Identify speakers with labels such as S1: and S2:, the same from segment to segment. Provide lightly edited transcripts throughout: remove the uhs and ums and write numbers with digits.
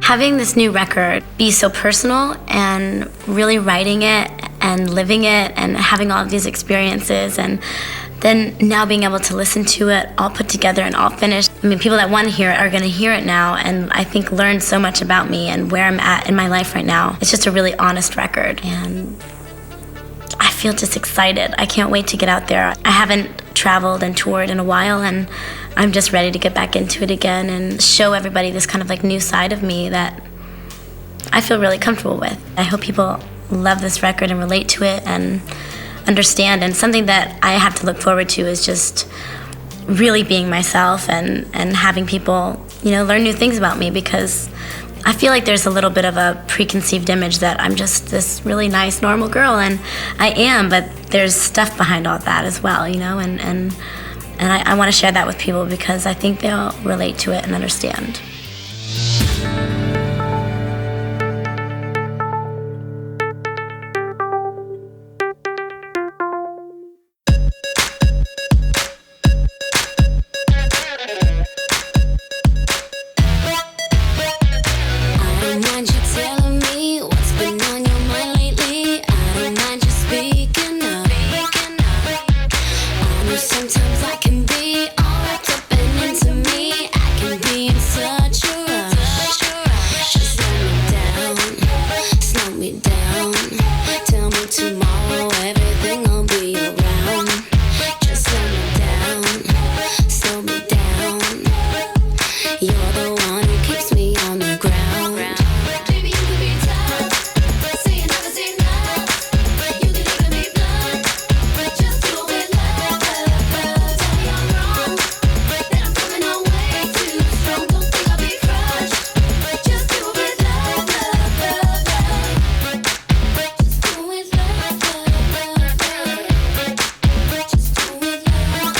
S1: Having this new record be so personal and really writing it and living it and having all of these experiences and then now being able to listen to it all put together and all finished. I mean, people that want to hear it are going to hear it now and I think learn so much about me and where I'm at in my life right now. It's just a really honest record and I feel just excited. I can't wait to get out there. I haven't traveled and toured in a while and I'm just ready to get back into it again and show everybody this kind of like new side of me that I feel really comfortable with. I hope people love this record and relate to it and understand. And something that I have to look forward to is just really being myself and having people, learn new things about me because I feel like there's a little bit of a preconceived image that I'm just this really nice, normal girl, and I am, but there's stuff behind all that as well, and I want to share that with people because I think they'll relate to it and understand.
S2: Sometimes I can be all wrapped up and into me. I can be in such a rush. Just slow me down. Tell me tomorrow everything will be around. Just slow me down. You're the one who keeps me on the ground. Baby, you could be tough, say you never say enough. You could even be blunt, just do it with love. Tell me I'm wrong, that I'm coming on way too strong. Don't think I'll be crushed, just do it with love. Just do it with love. Just do it with love.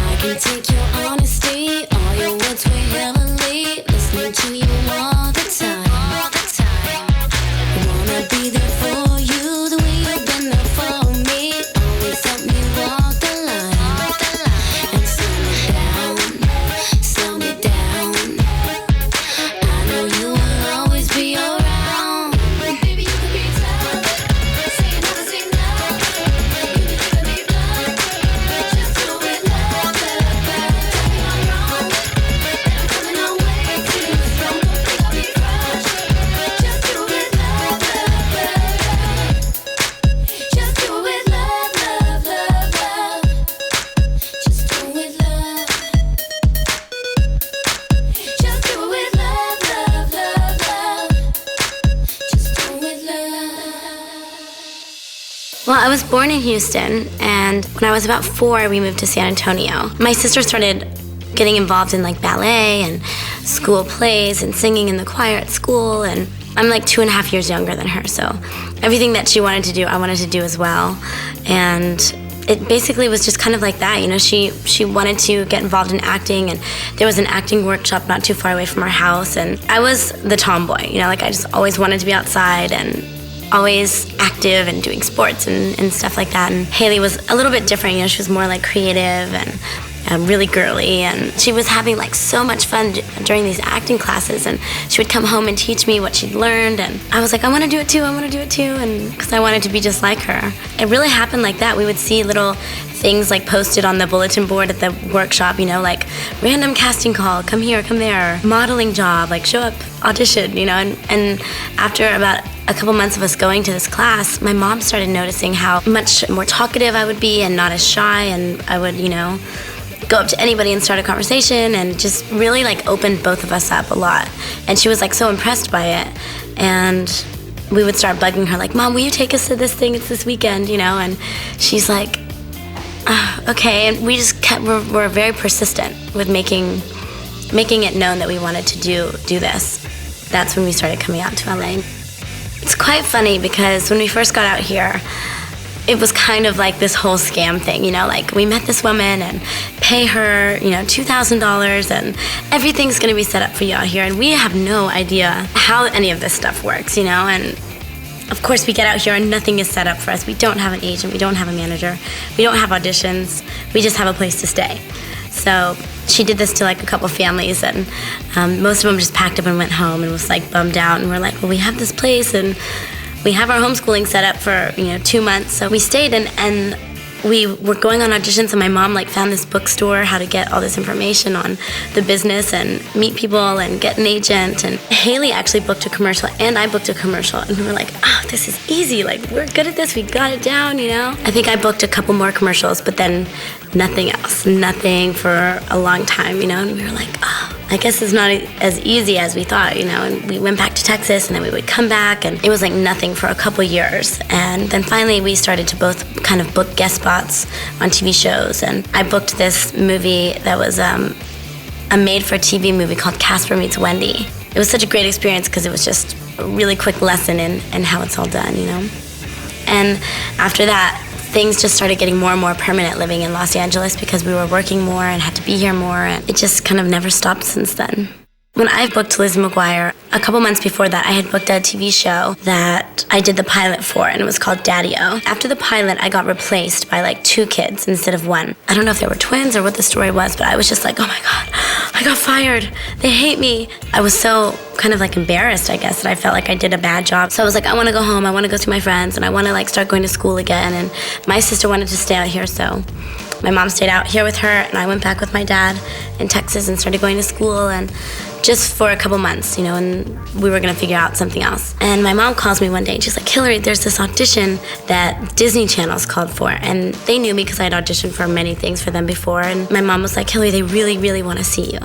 S2: I can take your honesty, all your words were heavenly. Listening to you all the time. I wanna be there for you, the way you've been there for me. Always help me walk the line. And slow me down. I know you will always be around. Baby, you could be tough, say you never say no. You could even be blunt, just do it with love. Tell me I'm wrong, that I'm coming on way too strong. Don't think I'll be crushed, just do it with love. Just do it with love. Just do it with love. Just do it with love. Just do it with love.
S1: Well, I was born in Houston, and when I was about 4, we moved to San Antonio. My sister started getting involved in like ballet and school plays and singing in the choir at school, and I'm like 2.5 years younger than her, so everything that she wanted to do, I wanted to do as well. And it basically was just kind of like that, she wanted to get involved in acting, and there was an acting workshop not too far away from our house, and I was the tomboy, like I just always wanted to be outside and always active and doing sports and stuff like that. And Haley was a little bit different, she was more like creative and really girly, and she was having like so much fun during these acting classes, and she would come home and teach me what she'd learned, and I was like, I want to do it too, and because I wanted to be just like her. It really happened like that. We would see little things like posted on the bulletin board at the workshop, like random casting call, come here, come there, modeling job, like show up, audition, and after about a couple months of us going to this class, my mom started noticing how much more talkative I would be and not as shy, and I would, go up to anybody and start a conversation, and just really like opened both of us up a lot. And she was like so impressed by it, and we would start bugging her like, Mom, will you take us to this thing? It's this weekend, and she's like, okay. And we just we're very persistent with making it known that we wanted to do this. That's when we started coming out to LA. It's quite funny because when we first got out here, it was kind of like this whole scam thing, like we met this woman and pay her, $2,000 and everything's gonna be set up for you out here, and we have no idea how any of this stuff works, and of course we get out here and nothing is set up for us. We don't have an agent, we don't have a manager, we don't have auditions, we just have a place to stay. So She did this to like a couple families, and most of them just packed up and went home and was like bummed out. And we're like, well, we have this place and we have our homeschooling set up for 2 months. So we stayed, and we were going on auditions, and my mom like found this bookstore, how to get all this information on the business and meet people and get an agent. And Haley actually booked a commercial, and I booked a commercial, and we were like, oh, this is easy. Like, we're good at this. We got it down, I think I booked a couple more commercials, but then nothing else, nothing for a long time, and we were like, oh, I guess it's not as easy as we thought, and we went back to Texas, and then we would come back, and it was like nothing for a couple years. And then finally we started to both kind of book guest spots on TV shows, and I booked this movie that was a made-for-TV movie called Casper Meets Wendy. It was such a great experience because it was just a really quick lesson in how it's all done, And after that, things just started getting more and more permanent living in Los Angeles because we were working more and had to be here more, and it just kind of never stopped since then. When I booked Lizzie McGuire, a couple months before that, I had booked a TV show that I did the pilot for, and it was called Daddy-O. After the pilot, I got replaced by like 2 kids instead of 1. I don't know if they were twins or what the story was, but I was just like, oh my God, I got fired. They hate me. I was so kind of like embarrassed, I guess, that I felt like I did a bad job. So I was like, I want to go home. I want to go see my friends, and I want to like start going to school again. And my sister wanted to stay out here, so my mom stayed out here with her, and I went back with my dad in Texas and started going to school, and just for a couple months, and we were gonna figure out something else. And my mom calls me one day, and she's like, Hilary, there's this audition that Disney Channel's called for. And they knew me because I'd auditioned for many things for them before. And my mom was like, Hilary, they really, really wanna see you.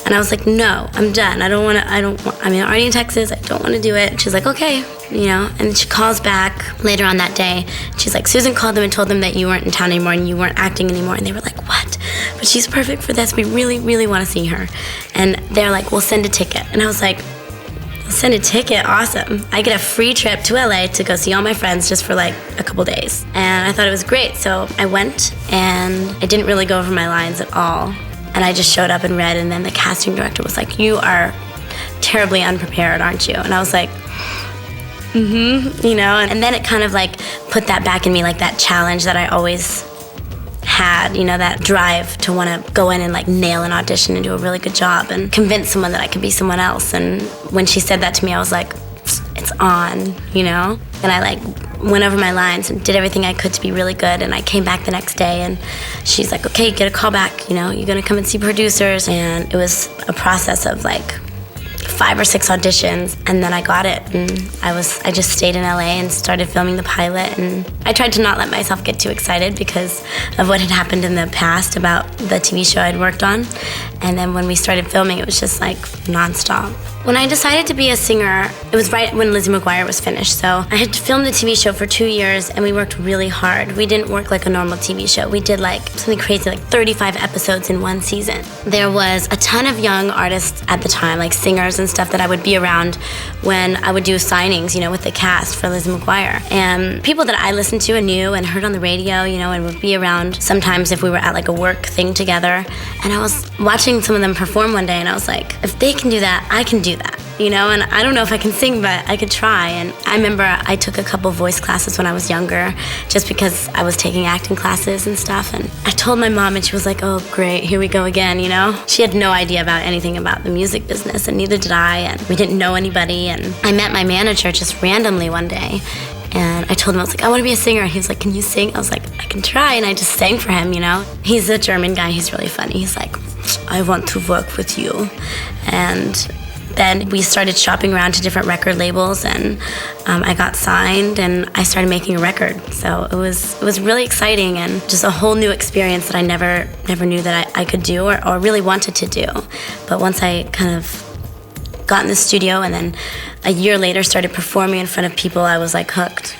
S1: And I was like, no, I'm done. I'm already in Texas, I don't wanna do it. She's like, okay, and she calls back later on that day. She's like, Susan called them and told them that you weren't in town anymore and you weren't acting anymore. And they were like, what? But she's perfect for this. We really, really want to see her. And they're like, we'll send a ticket. And I was like, send a ticket? Awesome. I get a free trip to LA to go see all my friends just for like a couple days. And I thought it was great. So I went, and I didn't really go over my lines at all. And I just showed up and read, and then the casting director was like, you are terribly unprepared, aren't you? And I was like, and then it kind of like put that back in me, like that challenge that I always had, that drive to want to go in and like nail an audition and do a really good job and convince someone that I could be someone else. And when she said that to me, I was like, it's on, And I like went over my lines and did everything I could to be really good. And I came back the next day, and she's like, okay, get a call back, you're gonna come and see producers. And it was a process of like 5 or 6 auditions, and then I got it, and I just stayed in LA and started filming the pilot. And I tried to not let myself get too excited because of what had happened in the past about the TV show I'd worked on. And then when we started filming, it was just like nonstop. When I decided to be a singer, it was right when Lizzie McGuire was finished. So I had filmed the TV show for 2 years, and we worked really hard. We didn't work like a normal TV show. We did like something crazy, like 35 episodes in one season. There was a ton of young artists at the time, like singers and stuff, that I would be around when I would do signings, with the cast for Lizzie McGuire. And people that I listened to and knew and heard on the radio, and would be around sometimes if we were at like a work thing together. And I was watching some of them perform one day, and I was like, if they can do that, I can do that. And I don't know if I can sing, but I could try. And I remember I took a couple voice classes when I was younger, just because I was taking acting classes and stuff. And I told my mom, and she was like, oh, great, here we go again, She had no idea about anything about the music business, and neither did I, and we didn't know anybody. And I met my manager just randomly one day, and I told him, I was like, I want to be a singer. He was like, can you sing? I was like, I can try. And I just sang for him, He's a German guy. He's really funny. He's like, I want to work with you. And then we started shopping around to different record labels, and I got signed, and I started making a record. So it was really exciting, and just a whole new experience that I never knew that I could do or really wanted to do. But once I kind of got in the studio, and then a year later started performing in front of people, I was like hooked.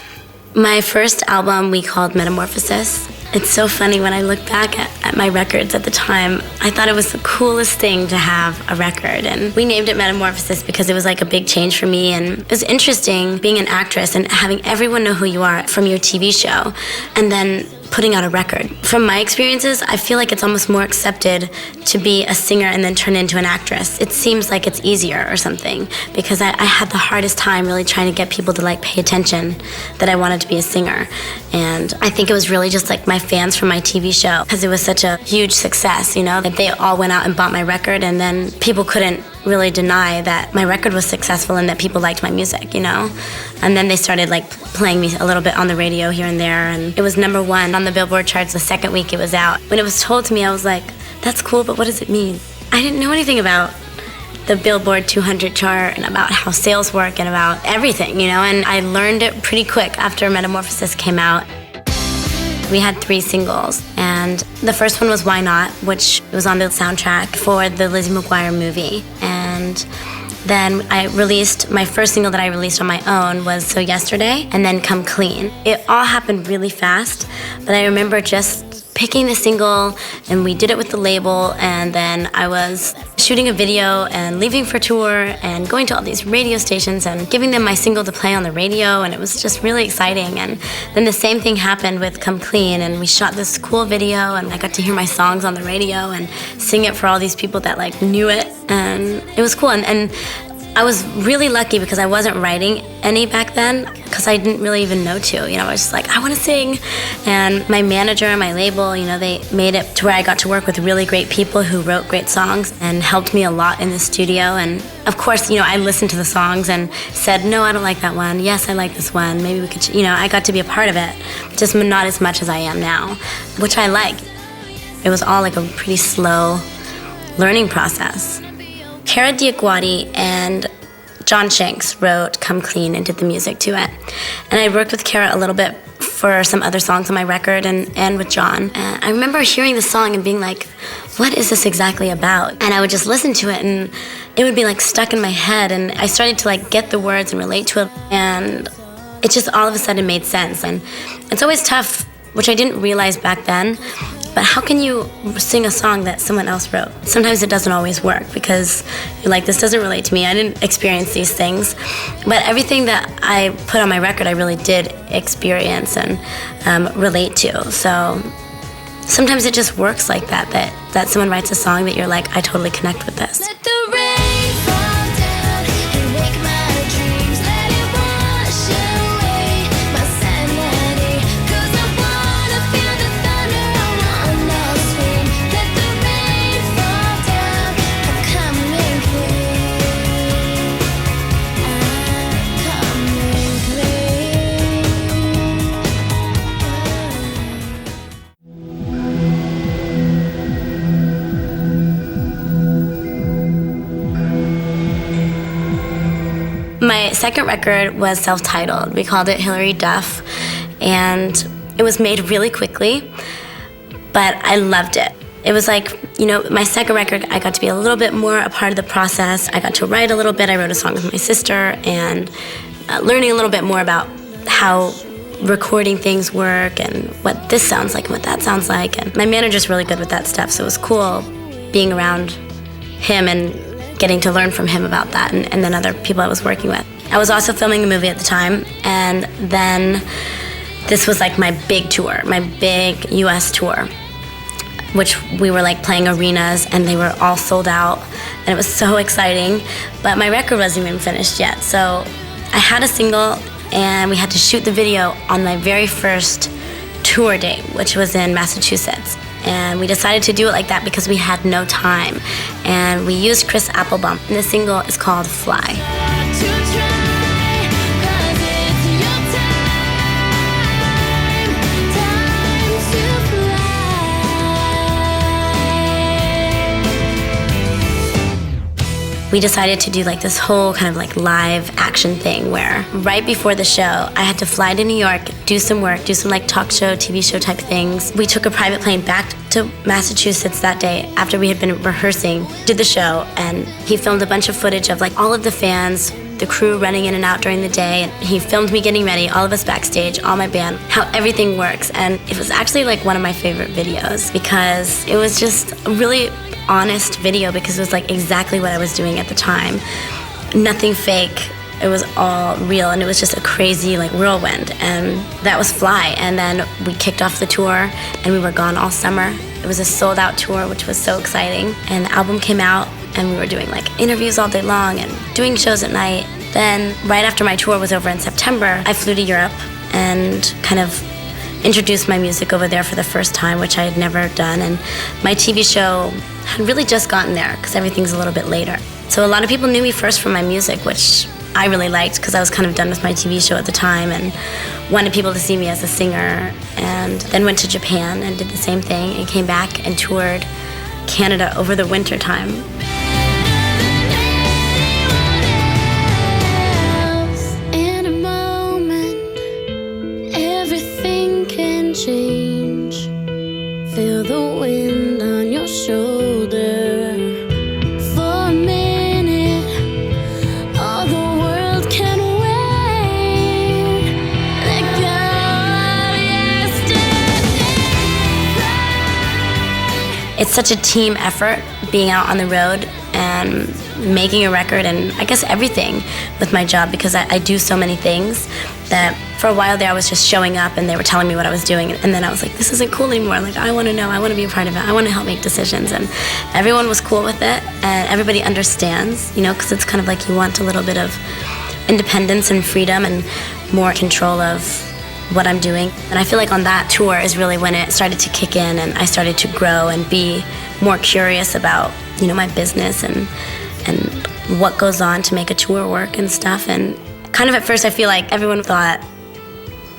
S1: My first album we called Metamorphosis. It's so funny when I look back at my records at the time. I thought it was the coolest thing to have a record, and we named it Metamorphosis because it was like a big change for me. And it was interesting being an actress and having everyone know who you are from your TV show, and then putting out a record. From my experiences, I feel like it's almost more accepted to be a singer and then turn into an actress. It seems like it's easier or something, because I had the hardest time really trying to get people to like pay attention that I wanted to be a singer. And I think it was really just like my fans from my TV show, because it was such a huge success, you know, that they all went out and bought my record, and then people couldn't really deny that my record was successful and that people liked my music, you know? And then they started like playing me a little bit on the radio here and there, and it was #1 on the Billboard charts the second week it was out. When it was told to me, I was like, that's cool, but what does it mean? I didn't know anything about the Billboard 200 chart and about how sales work and about everything, you know? And I learned it pretty quick after Metamorphosis came out. We had 3 singles, and the first one was Why Not, which was on the soundtrack for the Lizzie McGuire movie. And then my first single that I released on my own was So Yesterday, and then Come Clean. It all happened really fast, but I remember just picking the single, and we did it with the label, and then I was shooting a video and leaving for tour and going to all these radio stations and giving them my single to play on the radio, and it was just really exciting. And then the same thing happened with Come Clean, and we shot this cool video, and I got to hear my songs on the radio and sing it for all these people that like knew it, and it was cool. And I was really lucky because I wasn't writing any back then, because I didn't really even know to. You know, I was just like, I want to sing. And my manager and my label, you know, they made it to where I got to work with really great people who wrote great songs and helped me a lot in the studio. And of course, you know, I listened to the songs and said, no, I don't like that one. Yes, I like this one. Maybe we could, you know, I got to be a part of it, just not as much as I am now, which I like. It was all like a pretty slow learning process. Kara Diaguati and John Shanks wrote Come Clean and did the music to it. And I worked with Kara a little bit for some other songs on my record, and with John. And I remember hearing the song and being like, what is this exactly about? And I would just listen to it, and it would be like stuck in my head, and I started to like get the words and relate to it, and it just all of a sudden made sense. And it's always tough, which I didn't realize back then, but how can you sing a song that someone else wrote? Sometimes it doesn't always work because you're like, this doesn't relate to me. I didn't experience these things. But everything that I put on my record, I really did experience and relate to. So sometimes it just works like that someone writes a song that you're like, I totally connect with this.
S2: Let the rain fall down and wake my dreams. Let it wash away my sanity. 'Cause I wanna feel the thunder, I wanna scream. Let the rain fall down, I'm coming clean. I'm coming clean.
S1: My second record was self-titled. We called it Hilary Duff, and it was made really quickly, but I loved it. It was like, you know, my second record, I got to be a little bit more a part of the process. I got to write a little bit. I wrote a song with my sister, and learning a little bit more about how recording things work and what this sounds like and what that sounds like. And my manager's really good with that stuff, so it was cool being around him and getting to learn from him about that, and then other people I was working with. I was also filming a movie at the time, and then this was like my big tour, my big US tour, which we were like playing arenas, and they were all sold out, and it was so exciting, but my record wasn't even finished yet. So I had a single, and we had to shoot the video on my very first tour date, which was in Massachusetts. And we decided to do it like that because we had no time. And we used Chris Applebaum, and the single is called Fly.
S2: To try, 'cause it's your time to fly.
S1: We decided to do like this whole kind of like live action thing where right before the show, I had to fly to New York, do some work, do some like talk show, TV show type things. We took a private plane back to Massachusetts that day after we had been rehearsing, did the show, and he filmed a bunch of footage of like all of the fans, the crew running in and out during the day. He filmed me getting ready, all of us backstage, all my band, how everything works. And it was actually like one of my favorite videos because it was just a really honest video because it was like exactly what I was doing at the time. Nothing fake. it was all real, and it was just a crazy like whirlwind. And that was Fly. And then we kicked off the tour, and we were gone all summer. It was a sold out tour, which was so exciting. And the album came out, and we were doing like interviews all day long and doing shows at night. Then right after my tour was over in September, I flew to Europe and kind of introduced my music over there for the first time, which I had never done. And my TV show had really just gotten there because everything's a little bit later. So a lot of people knew me first from my music, which I really liked because I was kind of done with my TV show at the time and wanted people to see me as a singer. And then went to Japan and did the same thing and came back and toured Canada over the winter time.
S2: In a moment, everything can change. Feel the wind on your shoulder. For a minute, all the world can wait. Let go of yesterday.
S1: It's such a team effort being out on the road and making a record, and I guess everything with my job, because I do so many things that for a while there I was just showing up and they were telling me what I was doing, and then I was like, this isn't cool anymore. Like, I want to know, I want to be a part of it, I want to help make decisions. And everyone was cool with it, and everybody understands, you know, because it's kind of like you want a little bit of independence and freedom and more control of what I'm doing. And I feel like on that tour is really when it started to kick in, and I started to grow and be more curious about, you know, my business and what goes on to make a tour work and stuff. And kind of at first I feel like everyone thought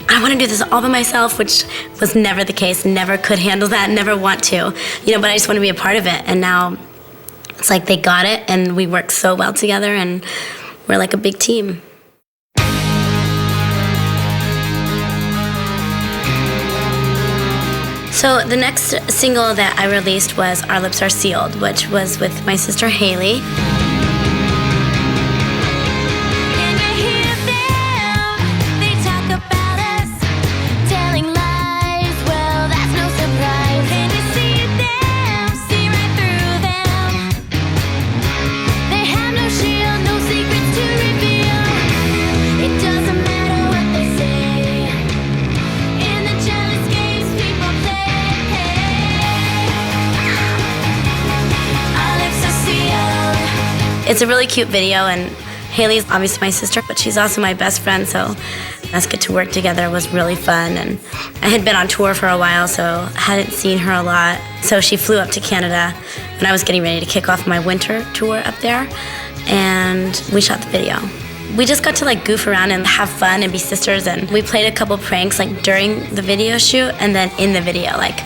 S1: I want to do this all by myself, which was never the case. Never could handle that, never want to, you know, but I just want to be a part of it. And now it's like they got it, and we work so well together, and we're like a big team. So the next single that I released was Our Lips Are Sealed, which was with my sister Haley.
S2: Can you hear them? They talk about us, telling lies. Well, that's no surprise. Can you see them? See right through them. They have no shield, no secrets to reveal. It doesn't matter what they say. In the jealous games people play. Our lips are sealed.
S1: It's a really cute video, and Haley's obviously my sister, but she's also my best friend, so us get to work together was really fun. And I had been on tour for a while, so hadn't seen her a lot. So she flew up to Canada when I was getting ready to kick off my winter tour up there, and we shot the video. We just got to like goof around and have fun and be sisters, and we played a couple pranks like during the video shoot and then in the video. Like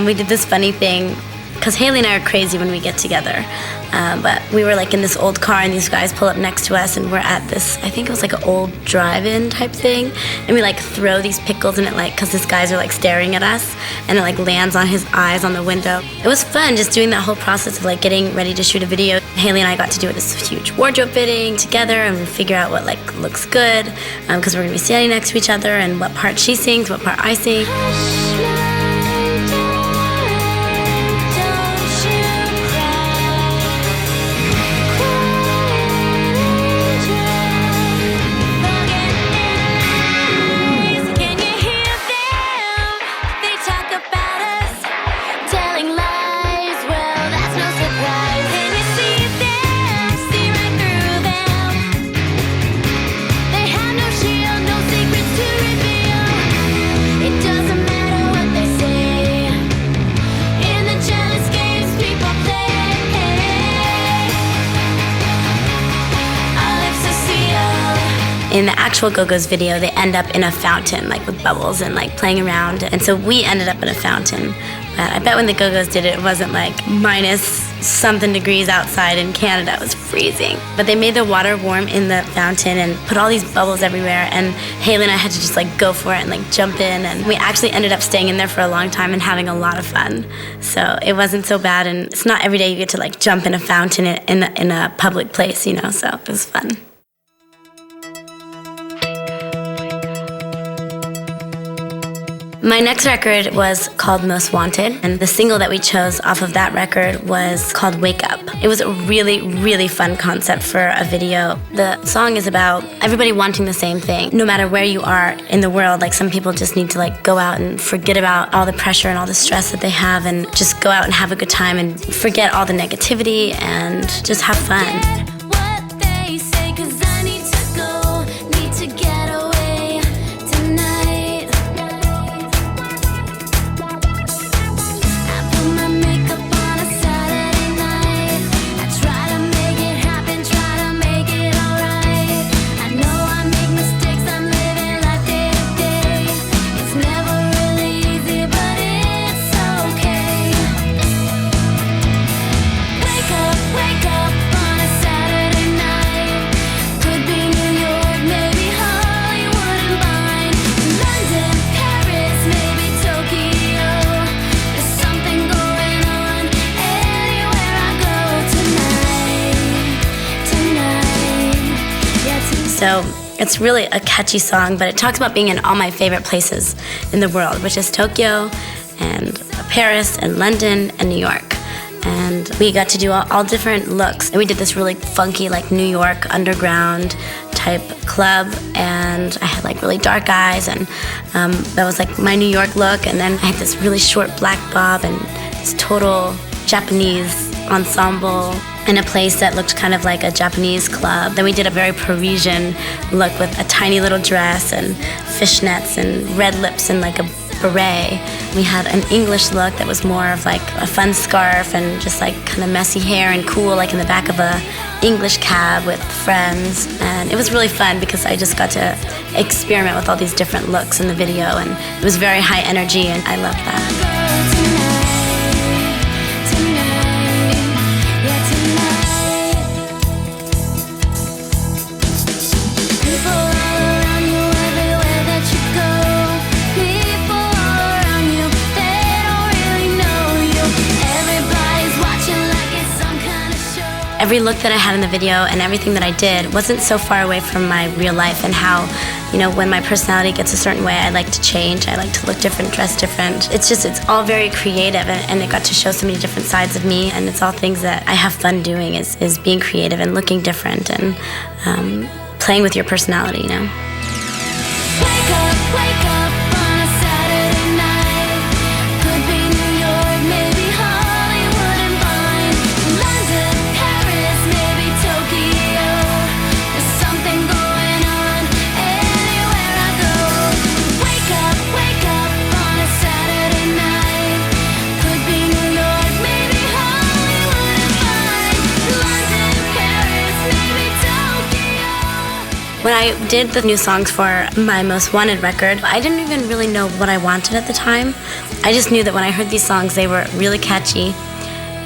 S1: we did this funny thing, because Haley and I are crazy when we get together. But we were like in this old car, and these guys pull up next to us, and we're at this, I think it was like an old drive-in type thing, and we like throw these pickles in it, like, because these guys are like staring at us, and it like lands on his eyes on the window. It was fun just doing that whole process of like getting ready to shoot a video. Haley and I got to do this huge wardrobe fitting together, and we figure out what like looks good, because we're gonna be standing next to each other, and what part she sings, what part I sing.
S2: Hush, my darling, don't you cry. Quiet and dry. Can you hear them? They talk about us, telling lies. Well, that's no surprise. Can you see them? See right through them. They have no shield, no secrets to reveal. It doesn't matter what they say. In the jealous games people play. Our lips are sealed.
S1: In the actual Go-Go's video, they end up in a fountain, like with bubbles and like playing around. And so we ended up in a fountain. But I bet when the Go-Go's did it, it wasn't like minus something degrees outside in Canada. It was freezing. But they made the water warm in the fountain and put all these bubbles everywhere. And Haley and I had to just like go for it and like jump in. And we actually ended up staying in there for a long time and having a lot of fun. So it wasn't so bad. And it's not every day you get to like jump in a fountain in a public place, you know, so it was fun. My next record was called Most Wanted, and the single that we chose off of that record was called Wake Up. It was a really, really fun concept for a video. The song is about everybody wanting the same thing, no matter where you are in the world. Like, some people just need to like go out and forget about all the pressure and all the stress that they have and just go out and have a good time and forget all the negativity and just have fun.
S2: What they say, 'cause I need to go, need to get away tonight. I put my makeup on a Saturday night. I try to make it happen, try to make it alright. I know I make mistakes, I'm living life day to day. It's never really easy, but it's okay. Wake up on a Saturday night. Could be New York, maybe Hollywood and Vine. London, Paris, maybe Tokyo. There's something going on anywhere I go tonight. Yeah, tonight.
S1: So it's really a catchy song, but it talks about being in all my favorite places in the world, which is Tokyo and Paris and London and New York. And we got to do all different looks. And we did this really funky, like New York underground type club. And I had like really dark eyes, and that was like my New York look. And then I had this really short black bob and this total Japanese ensemble in a place that looked kind of like a Japanese club. Then we did a very Parisian look with a tiny little dress and fishnets and red lips and like a beret. We had an English look that was more of like a fun scarf and just like kind of messy hair and cool, like in the back of a English cab with friends. And it was really fun because I just got to experiment with all these different looks in the video, and it was very high energy, and I loved that. Every look that I had in the video and everything that I did wasn't so far away from my real life, and how, you know, when my personality gets a certain way, I like to change. I like to look different, dress different. It's all very creative, and it got to show so many different sides of me, and it's all things that I have fun doing, is being creative and looking different and playing with your personality, you know?
S2: Wake up on a Saturday night. Could be New York, maybe Hollywood and Vine. London, Paris, maybe Tokyo. There's something going on anywhere I go. Wake up on a Saturday night. Could be New York, maybe Hollywood and Vine. London, Paris, maybe Tokyo.
S1: When I did the new songs for my Most Wanted record, I didn't even really know what I wanted at the time. I just knew that when I heard these songs, they were really catchy,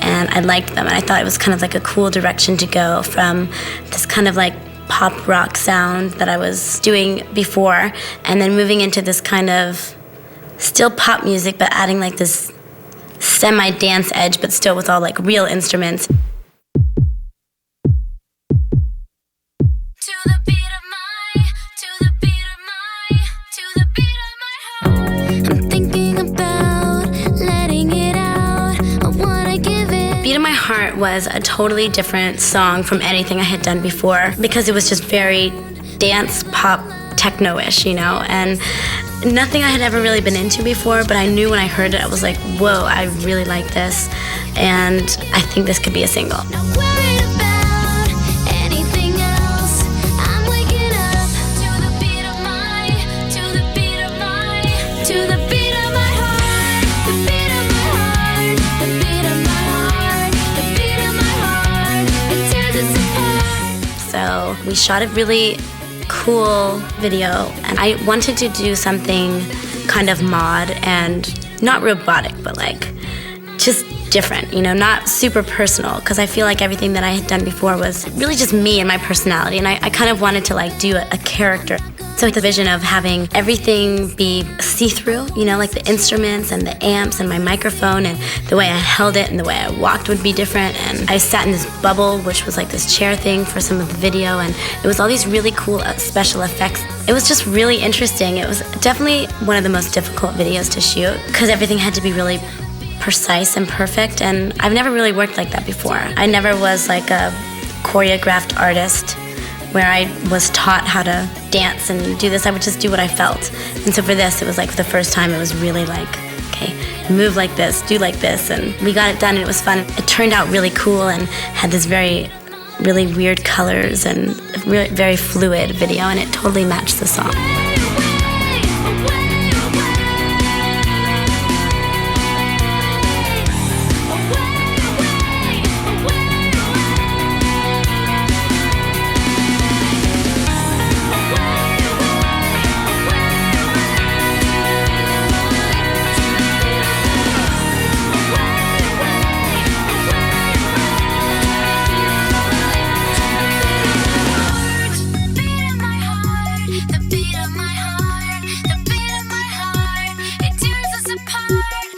S1: and I liked them. And I thought it was kind of like a cool direction to go from this kind of like pop rock sound that I was doing before, and then moving into this kind of still pop music, but adding like this semi-dance edge, but still with all like real instruments.
S2: To the beat of my, to the beat of my, to the beat of my heart. I'm thinking about letting it out. I wanna give it.
S1: Beat of My Heart was a totally different song from anything I had done before, because it was just very dance, pop, techno-ish, you know, and nothing I had ever really been into before, but I knew when I heard it, I was like, whoa, I really like this, and I think this could be a single.
S2: Not worried about anything else. I'm waking up to the beat of my, to the beat of my, to the beat of my heart, the beat of my heart, the beat of my heart, the beat of my heart. It tears us apart.
S1: So we shot a really cool video, and I wanted to do something kind of mod and not robotic, but like just different, you know, not super personal, because I feel like everything that I had done before was really just me and my personality, and I kind of wanted to like do a character. So the vision of having everything be see-through, you know, like the instruments and the amps and my microphone and the way I held it and the way I walked would be different. And I sat in this bubble, which was like this chair thing for some of the video, and it was all these really cool special effects. It was just really interesting. It was definitely one of the most difficult videos to shoot because everything had to be really precise and perfect, and I've never really worked like that before. I never was like a choreographed artist where I was taught how to dance and do this. I would just do what I felt. And so for this, it was like for the first time, it was really like, okay, move like this, do like this, and we got it done, and it was fun. It turned out really cool and had this really weird colors and very fluid video, and it totally matched the song.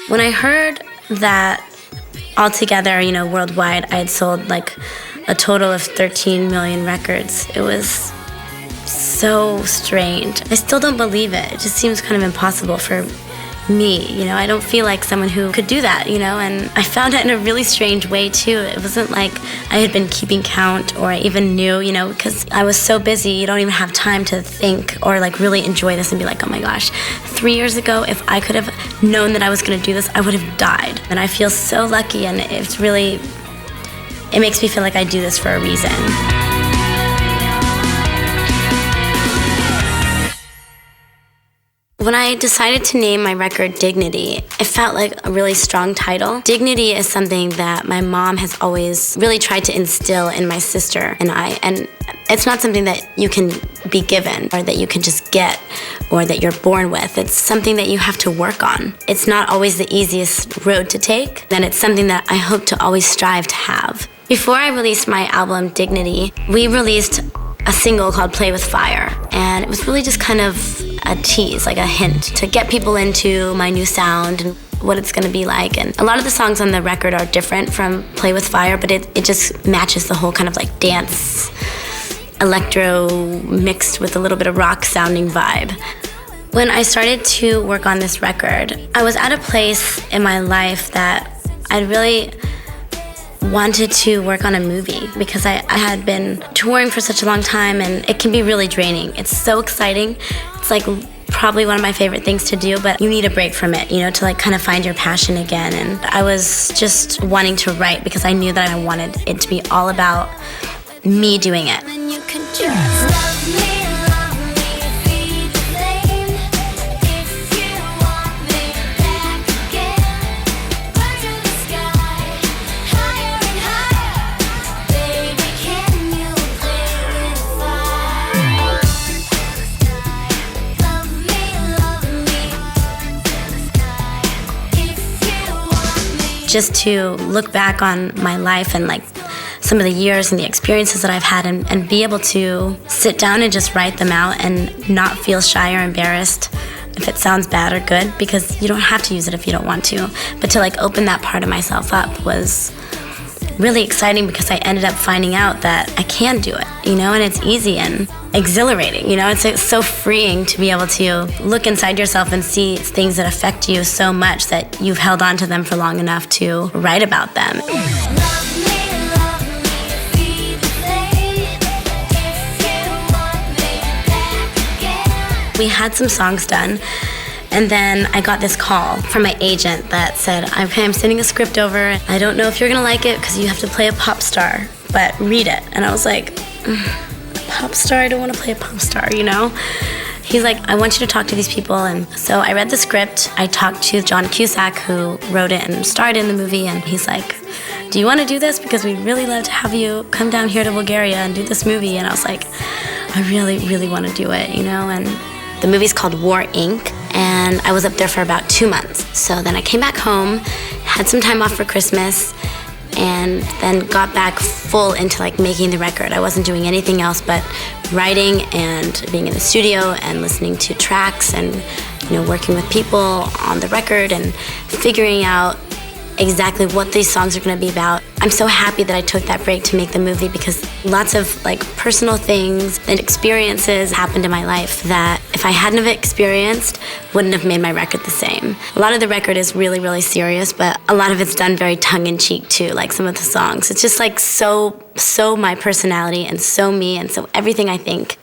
S1: When I heard that altogether, you know, worldwide, I had sold like a total of 13 million records, it was so strange. I still don't believe it. It just seems kind of impossible for me, you know. I don't feel like someone who could do that, you know, and I found it in a really strange way too. It wasn't like I had been keeping count or I even knew, you know, because I was so busy, you don't even have time to think or like really enjoy this and be like, oh my gosh, 3 years ago, if I could have known that I was going to do this, I would have died. And I feel so lucky, and it makes me feel like I do this for a reason. When I decided to name my record Dignity, it felt like a really strong title. Dignity is something that my mom has always really tried to instill in my sister and I, and it's not something that you can be given or that you can just get or that you're born with. It's something that you have to work on. It's not always the easiest road to take, and it's something that I hope to always strive to have. Before I released my album Dignity, we released a single called Play With Fire, and it was really just kind of a tease, like a hint to get people into my new sound and what it's gonna be like. And a lot of the songs on the record are different from Play With Fire, but it just matches the whole kind of like dance, electro mixed with a little bit of rock sounding vibe. When I started to work on this record, I was at a place in my life that I really wanted to work on a movie because I had been touring for such a long time, and it can be really draining. It's so exciting. It's like probably one of my favorite things to do, but you need a break from it, you know, to like kind of find your passion again. And I was just wanting to write because I knew that I wanted it to be all about me doing it.
S2: Then you can just love me, feed the flame. If you want me back again, burn through the sky, higher and higher. Baby, can you play with fire? Love me, if you want me.
S1: Just to look back on my life and like some of the years and the experiences that I've had, and be able to sit down and just write them out and not feel shy or embarrassed if it sounds bad or good, because you don't have to use it if you don't want to. But to like open that part of myself up was really exciting because I ended up finding out that I can do it, you know, and it's easy and exhilarating, you know. It's so freeing to be able to look inside yourself and see things that affect you so much that you've held on to them for long enough to write about them. We had some songs done, and then I got this call from my agent that said, okay, I'm sending a script over. I don't know if you're gonna like it because you have to play a pop star, but read it. And I was like, pop star? I don't want to play a pop star, you know? He's like, I want you to talk to these people. And so I read the script. I talked to John Cusack, who wrote it and starred in the movie, and he's like, do you want to do this? Because we'd really love to have you come down here to Bulgaria and do this movie. And I was like, I really, really want to do it, you know? And the movie's called War, Inc., and I was up there for about 2 months. So then I came back home, had some time off for Christmas, and then got back full into like making the record. I wasn't doing anything else but writing and being in the studio and listening to tracks and, you know, working with people on the record and figuring out exactly what these songs are going to be about. I'm so happy that I took that break to make the movie because lots of like personal things and experiences happened in my life that if I hadn't have experienced, wouldn't have made my record the same. A lot of the record is really, really serious, but a lot of it's done very tongue-in-cheek too, like some of the songs. It's just like so my personality and so me and so everything I think.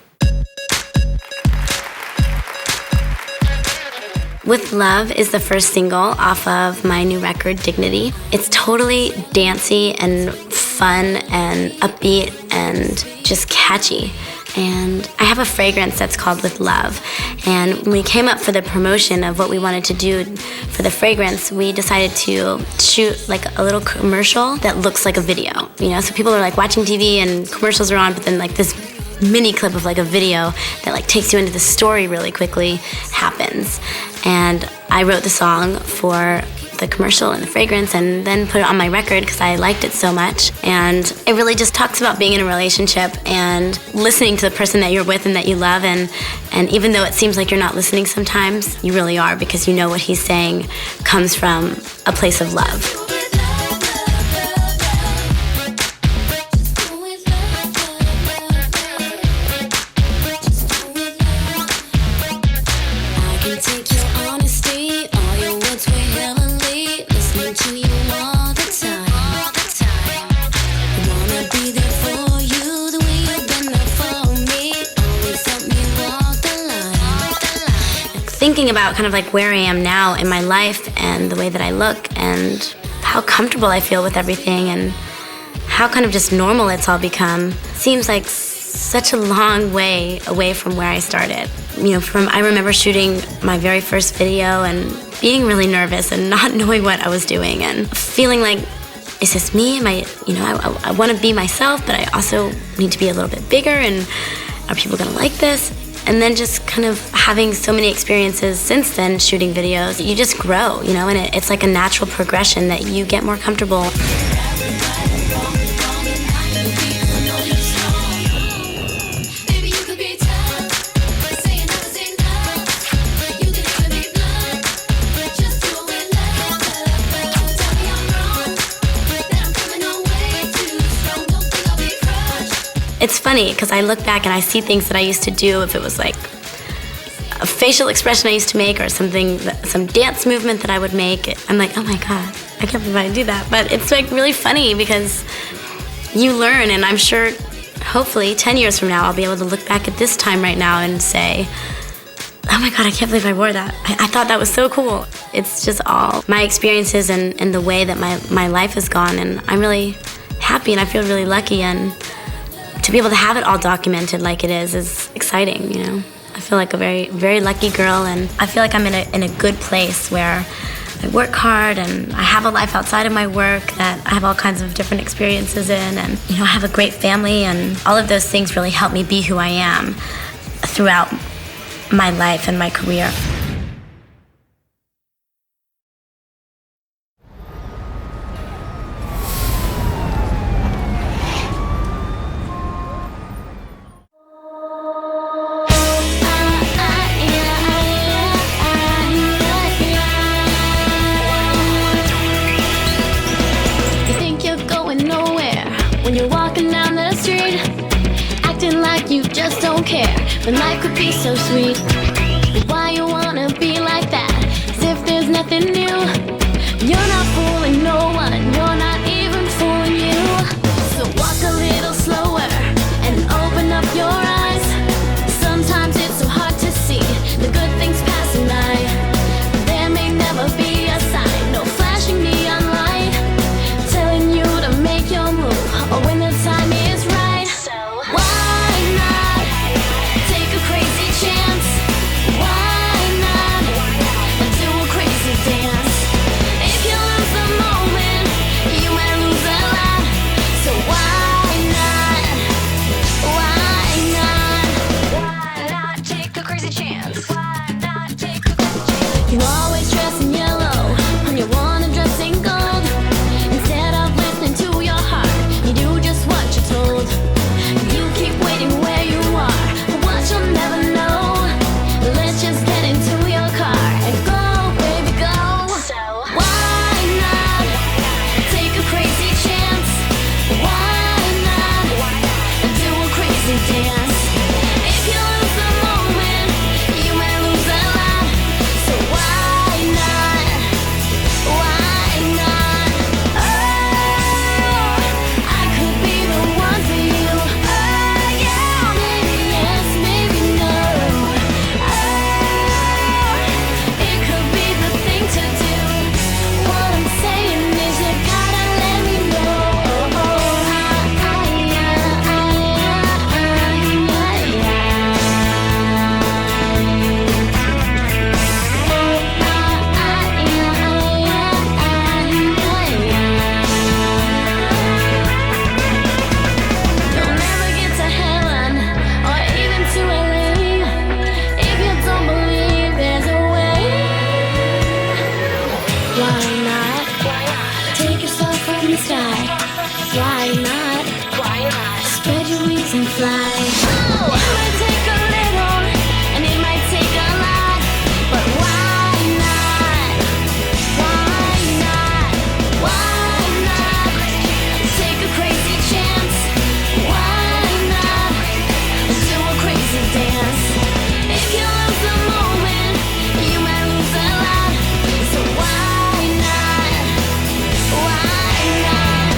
S1: With Love is the first single off of my new record, Dignity. It's totally dancey and fun and upbeat and just catchy. And I have a fragrance that's called With Love. And when we came up for the promotion of what we wanted to do for the fragrance, we decided to shoot like a little commercial that looks like a video. You know, so people are like watching TV and commercials are on, but then like this mini clip of like a video that like takes you into the story really quickly happens. And I wrote the song for the commercial and the fragrance and then put it on my record because I liked it so much. And it really just talks about being in a relationship and listening to the person that you're with and that you love. And even though it seems like you're not listening sometimes, you really are because you know what he's saying comes from a place of love.
S2: Take your honesty, all your words were hilary. Listening to you all the time. Wanna be there for you, the way you've been there for me. Always help me walk the line.
S1: Thinking about kind of like where I am now in my life and the way that I look and how comfortable I feel with everything and how kind of just normal it's all become seems like such a long way away from where I started. You know, I remember shooting my very first video and being really nervous and not knowing what I was doing and feeling like, is this me? Am I, you know, I want to be myself, but I also need to be a little bit bigger and are people going to like this? And then just kind of having so many experiences since then shooting videos, you just grow, you know, and it's like a natural progression that you get more comfortable. It's funny because I look back and I see things that I used to do, if it was like a facial expression I used to make or something, some dance movement that I would make. I'm like, oh my God, I can't believe I do that. But it's like really funny because you learn, and I'm sure hopefully 10 years from now I'll be able to look back at this time right now and say, oh my God, I can't believe I wore that. I thought that was so cool. It's just all my experiences and the way that my life has gone, and I'm really happy and I feel really lucky, and to be able to have it all documented like it is exciting, you know. I feel like a very, very lucky girl, and I feel like I'm in a good place where I work hard and I have a life outside of my work that I have all kinds of different experiences in, and you know, I have a great family, and all of those things really help me be who I am throughout my life and my career.
S2: When you're walking down the street, acting like you just don't care, when life could be so sweet. Why you wanna be like that, as if there's nothing new? You're not fooling no one, you're not even fooling you. So walk a little slower and open up your eyes. Sometimes it's so hard to see the good things passing by. There may never be a sign, no flashing neon light telling you to make your move, or when the time is right. So why not take a crazy chance? Why not do a crazy dance? If you lose the
S1: in the sky. Why not? Spread your wings and fly. Oh! It might take a little, and it might take a lot, but why not? Why not? Why not? Take a crazy chance. Why not? Do a crazy dance. If you lose the moment, you might lose a lot. So why not? Why not?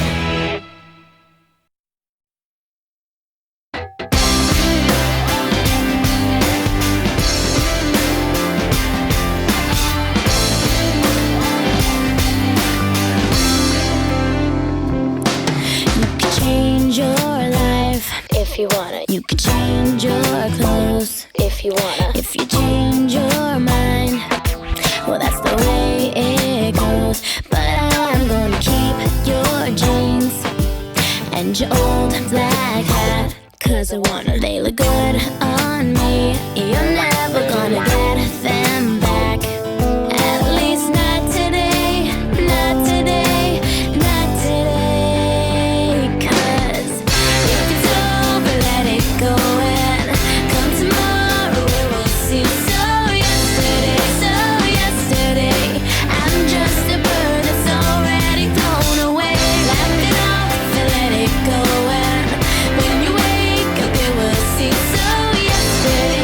S1: You could change your life if you wanna. You could change your clothes if you wanna. If you change your mind, well, that's the way it goes. But I'm gonna keep your jeans and your old black hat, 'cause I wanna. They look good on me. You're never gonna get them back. At least not today, not today, not today. 'Cause if it's over, let it go and come tomorrow, we will see. So yesterday, I'm just a bird that's already flown away. Laugh it off and let it go, and when you wake up, you will see. So yesterday,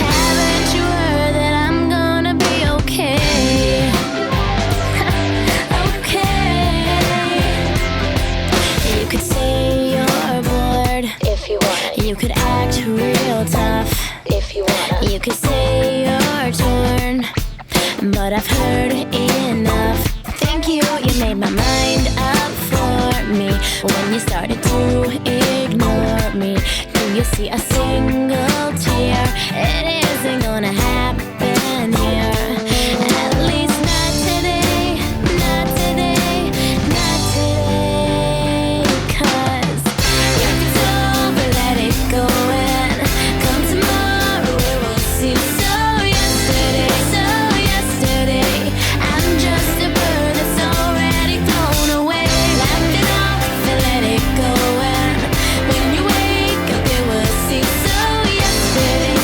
S1: haven't you heard that I'm gonna be okay? Okay. You could say you're bored if you wanna. You could act real tough if you wanna. You could say you're torn, but I've heard enough. Thank you, you made my mind up for me. When you started to ignore me, do you see a single tear? It isn't gonna happen here. At least not today, not today, not today. 'Cause if it's over, let it go and come tomorrow, we will see. So yesterday, I'm just a bird that's already flown away. Laugh it off and let it go, and when you wake up, you will see. So yesterday,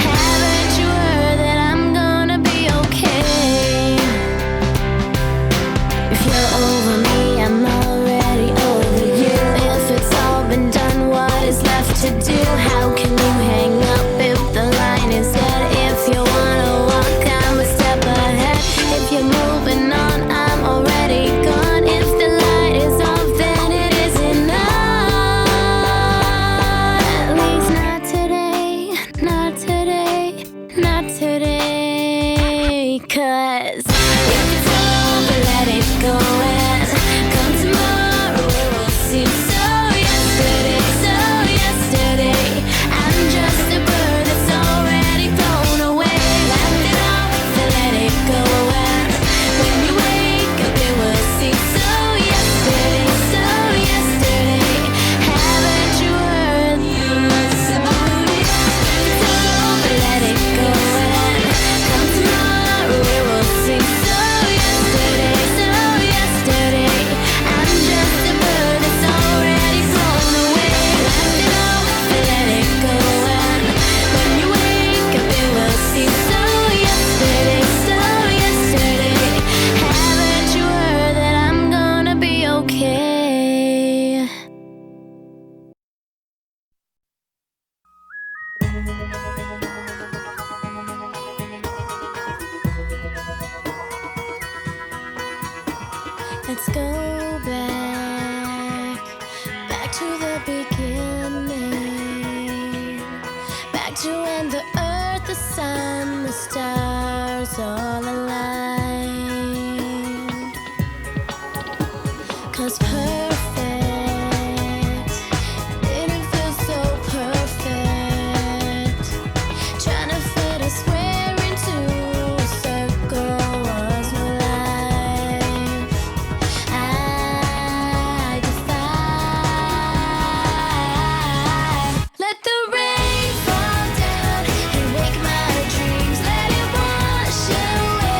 S1: haven't you heard that I'm gonna be okay? If you're over me, I'm already over you. If it's all been done, what is left to do? How can you hang up if the line is dead? If you wanna walk, I'm a step ahead. If you're moving on, I'm already gone. If the light is off, then it is enough. At least not today, not today, not today. 'Cause if it's over, let it go and come tomorrow, we will see. So yesterday, I'm just a bird that's already flown away. Laugh it off and let it go, and when you wake up, you will see. So yesterday, haven't you heard? It's over, let it go and come tomorrow, we will see. So yesterday, I'm just a bird that's already flown away. Laugh it off and let it go, and when you wake up, you will see. So yesterday, haven't you heard that I'm gonna be okay? Let's go back to the beginning, back to when the earth, the sun, the stars all aligned. 'Cause perfect didn't feel so perfect. Trying to fit a square into a circle was no life. I defy. Let the rain fall down and wake my dreams. Let it wash away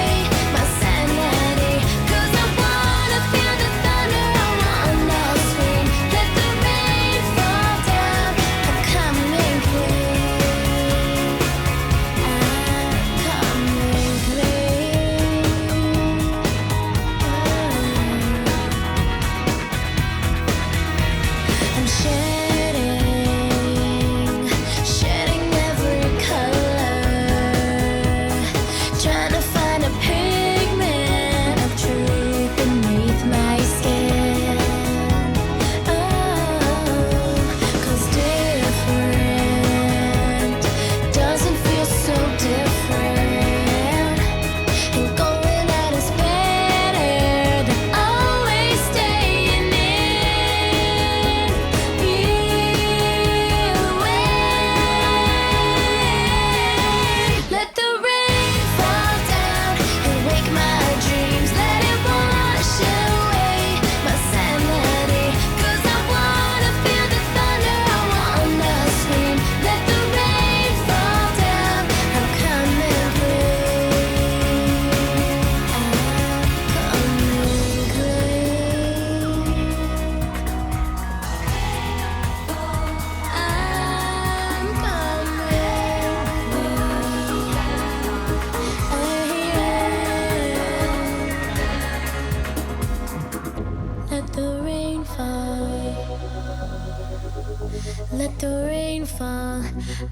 S2: Let the rain fall,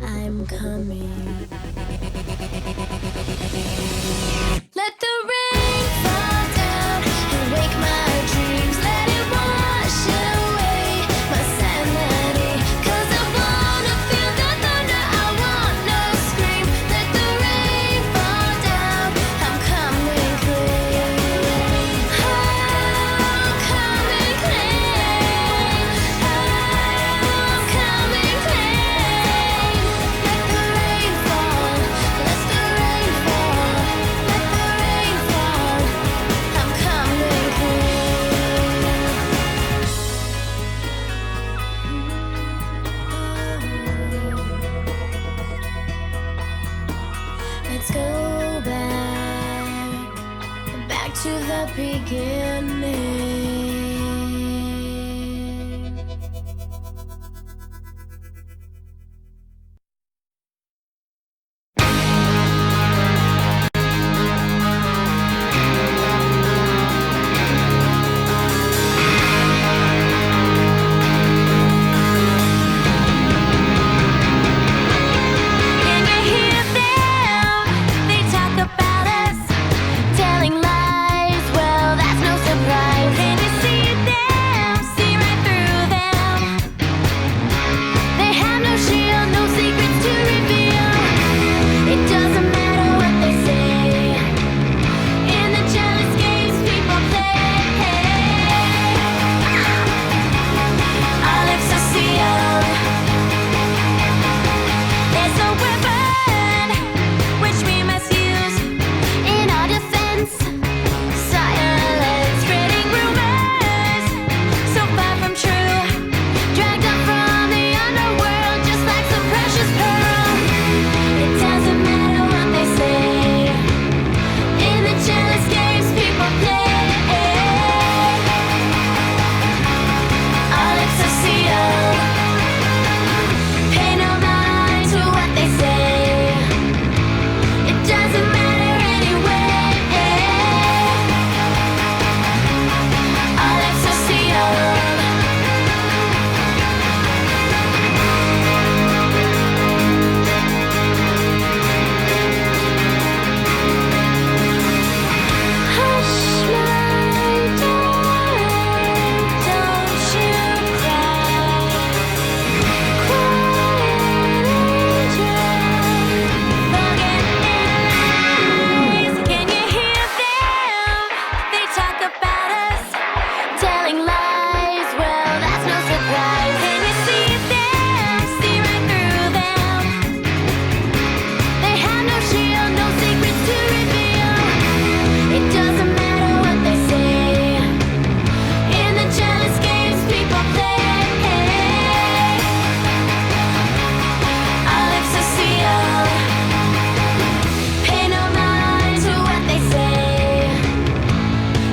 S2: I'm coming. Let the rain fall down and wake my dreams. Let it wash away my sanity. 'Cause I wanna feel the thunder, I wanna scream. Let the rain fall down, I'm coming clean. I'm coming clean. I'm coming clean. Let the rain fall, let the rain fall, let the rain fall. I'm coming clean. Let's go back to the beginning. Can you hear them? They talk about us, telling lies. Well, that's no surprise. Can you see them? See right through them. They have no shield, no secrets to reveal. It doesn't matter what they say. In the jealous games people play, our lips are sealed. There's a weapon which we must use in our defense. Silence, spreading rumors so far from true. Dragged up from the underworld just like some precious pearl. It doesn't matter what they say. In the jealous games people play, our lips are sealed. Pay no mind to what they say. It doesn't matter anyway. Our lips are sealed. Hush, my darling, don't you cry. Quiet angel, forget lies. Can you hear them? They talk about us, telling lies. Well, that's no surprise. Can you see them? See right through them. They have no shield, no secrets to reveal. It doesn't matter what they say. In the jealous games people play, our lips are sealed. Pay no mind to what they say.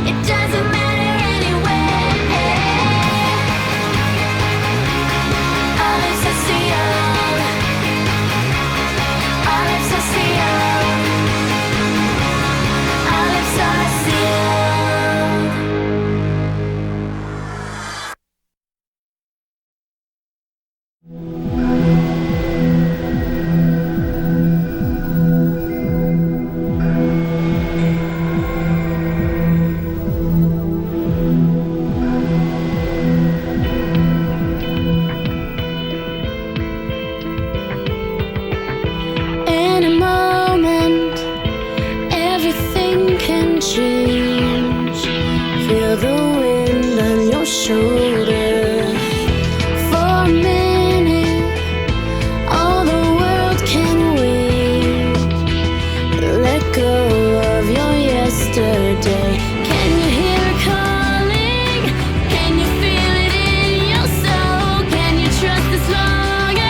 S2: It doesn't matter anyway. Our lips are sealed. Our lips are sealed. Our lips are sealed. In a moment, everything can change. Feel the wind on your shoulder. For a minute, all the world can wait. Let go of your yesterday. Can you hear it calling? Can you feel it in your soul? Can you trust this longing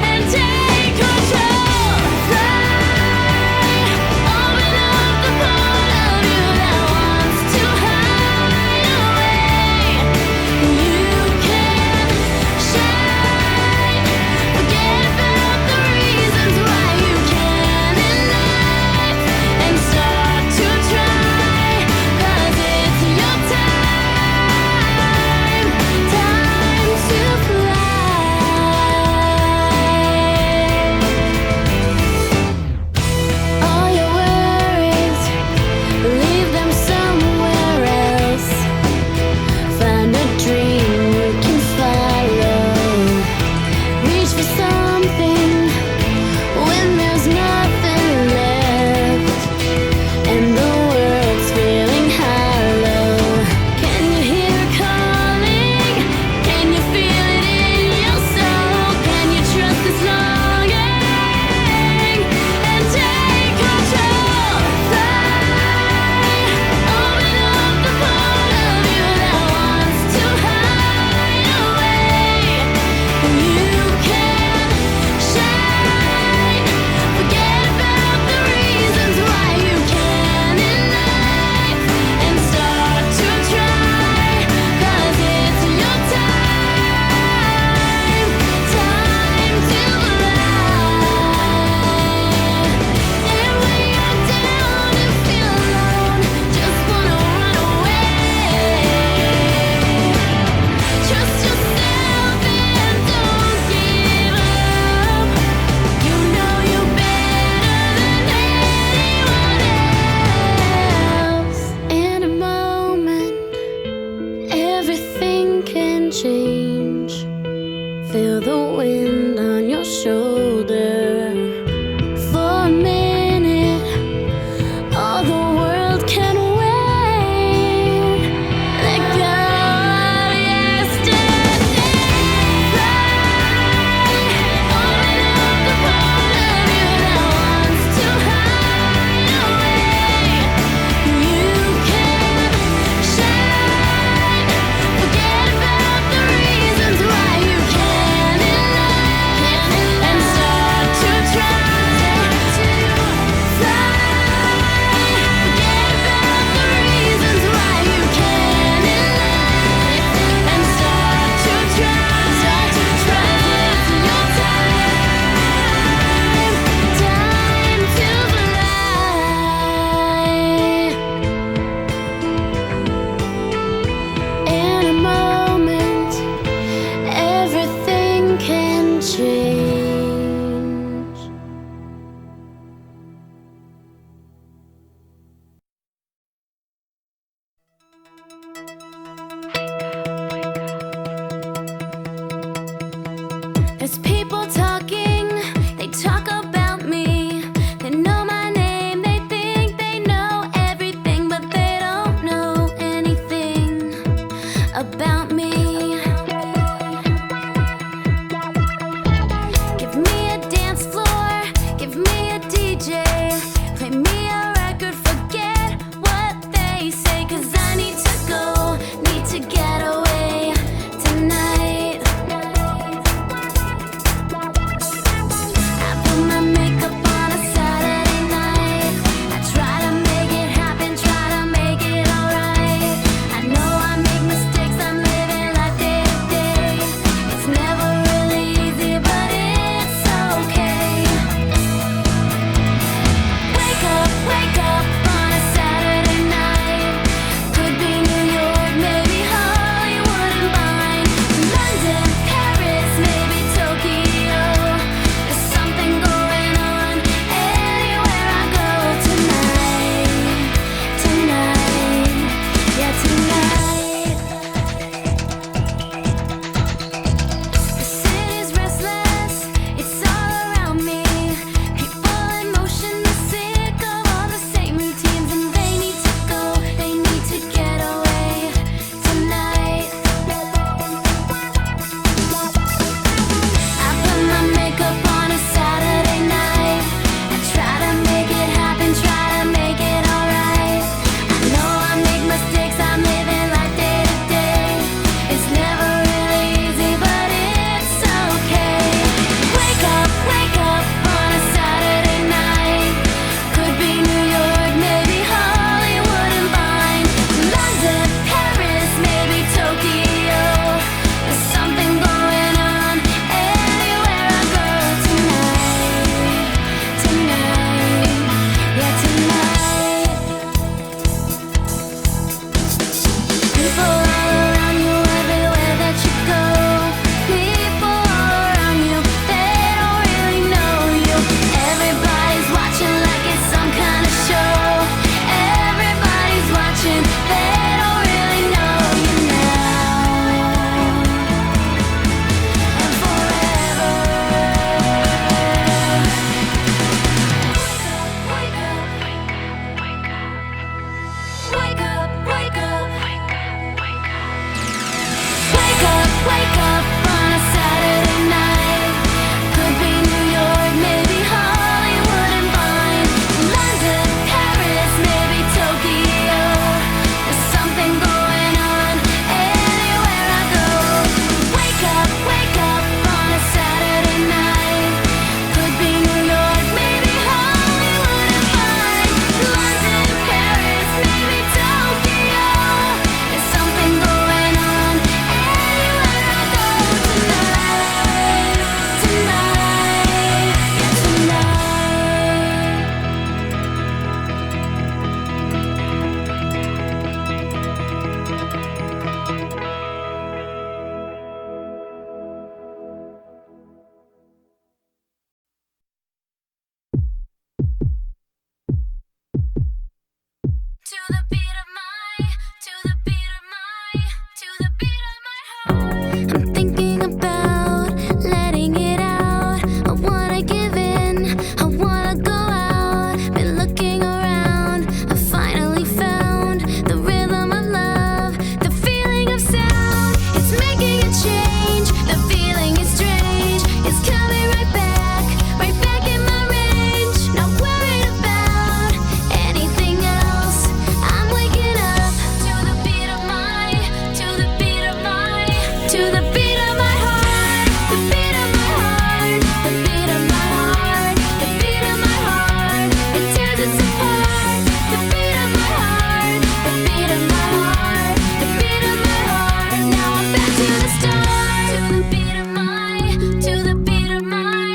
S2: and take control? Fly, open up the part of you that wants to hide away. To the beat of my, to the beat of my, to the beat of my heart. I'm thinking about letting it out. I wanna give in, I wanna go out. Been looking around, I finally found the rhythm of love, the feeling of sound. It's making a change, the feeling is strange. It's coming right back in my range. Not worried about anything else. I'm waking up to the beat of my, to the beat of my, to the beat of my heart, the beat of my heart, the beat of my heart, the beat of my heart. It tears us apart. The beat of my heart, the beat of my heart, the beat of my heart. Now I'm back to the start. To the beat of my, to the beat of my,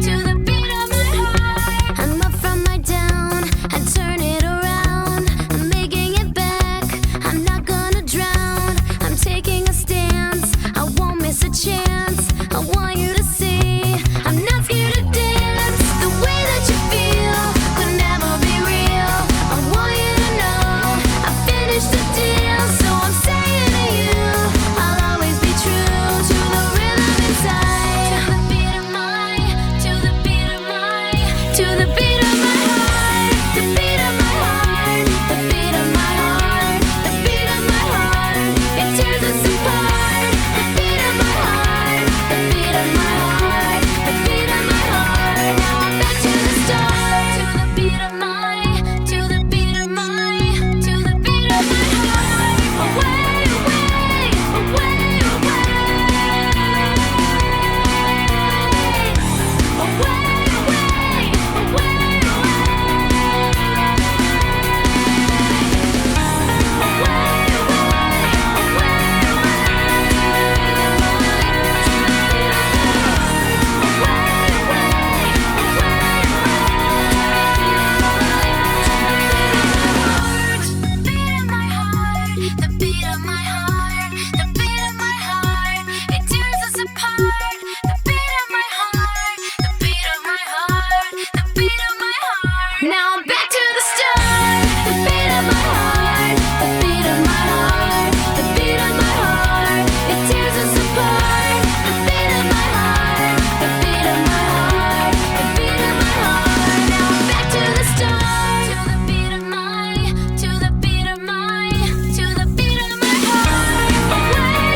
S2: to the beat of my heart. I'm up from my down, I turn it around. I'm making it back, I'm not gonna drown. I'm taking a stance, I won't miss a chance. I want you to see, I'm not scared to dance. The way that you feel could never be real. I want you to know I finished the deal. So I'm saying to you, I'll always be true to the rhythm inside. To the beat of my, to the beat of my, to the beat of my heart, the beat of my heart, the beat of my heart, the beat of my heart. It tears us apart. The beat of my heart, the beat of my heart, the beat of my heart. Now I'm back to the start. To the beat of my, to the beat of my, to the beat of my heart. Away, away, away, the beat of my heart, the beat of my heart, it tears us apart. The beat of my heart, the beat of my heart, the beat of my heart. Now I'm back to the start. The beat of my heart, the beat of my heart, the beat of my heart, it tears us apart. The beat of my heart, the beat of my heart, the beat of my heart. Now I'm back to the start. To the beat of my, to the beat of my, to the beat of my heart. Away,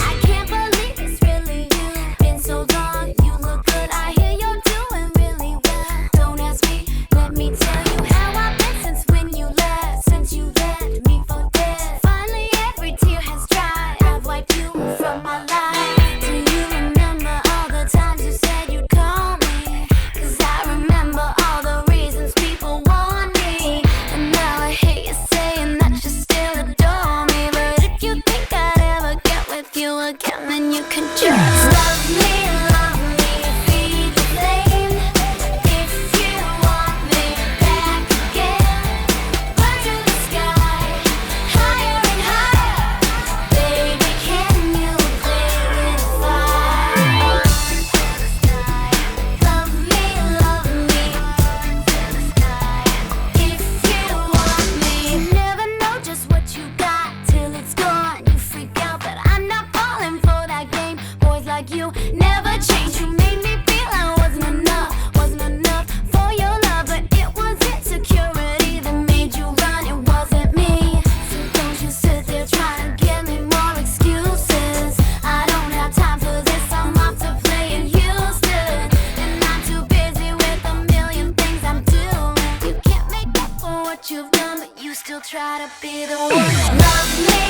S2: I can't believe it's really you. Been so long, you look good. I hear you're doing really well. Don't ask me, let me tell you how I've been since when you left. Since you left me for dead. Finally, every tear has dried. I've wiped you from my life. Do you remember all the times you said you'd call me? 'Cause I remember all the reasons people want me. And now I hate you saying that you still adore me. But if you think I'd ever get with you again, then you can just love me, feed the flame. If you want me back again, burn to the sky, higher and higher. Baby, can you play with fire? Love me, burn to the sky. If you want me, you never know just what you got till it's gone. You freak out, but I'm not falling for that game. Boys like you never change. You made me feel I wasn't enough for your love, but it was insecurity that made you run. It wasn't me. So don't you sit there trying to give me more excuses. I don't have time for this. I'm off to playing Houston, and I'm too busy with a million things I'm doing. You can't make up for what you've done, but you still try to be the one. Love me,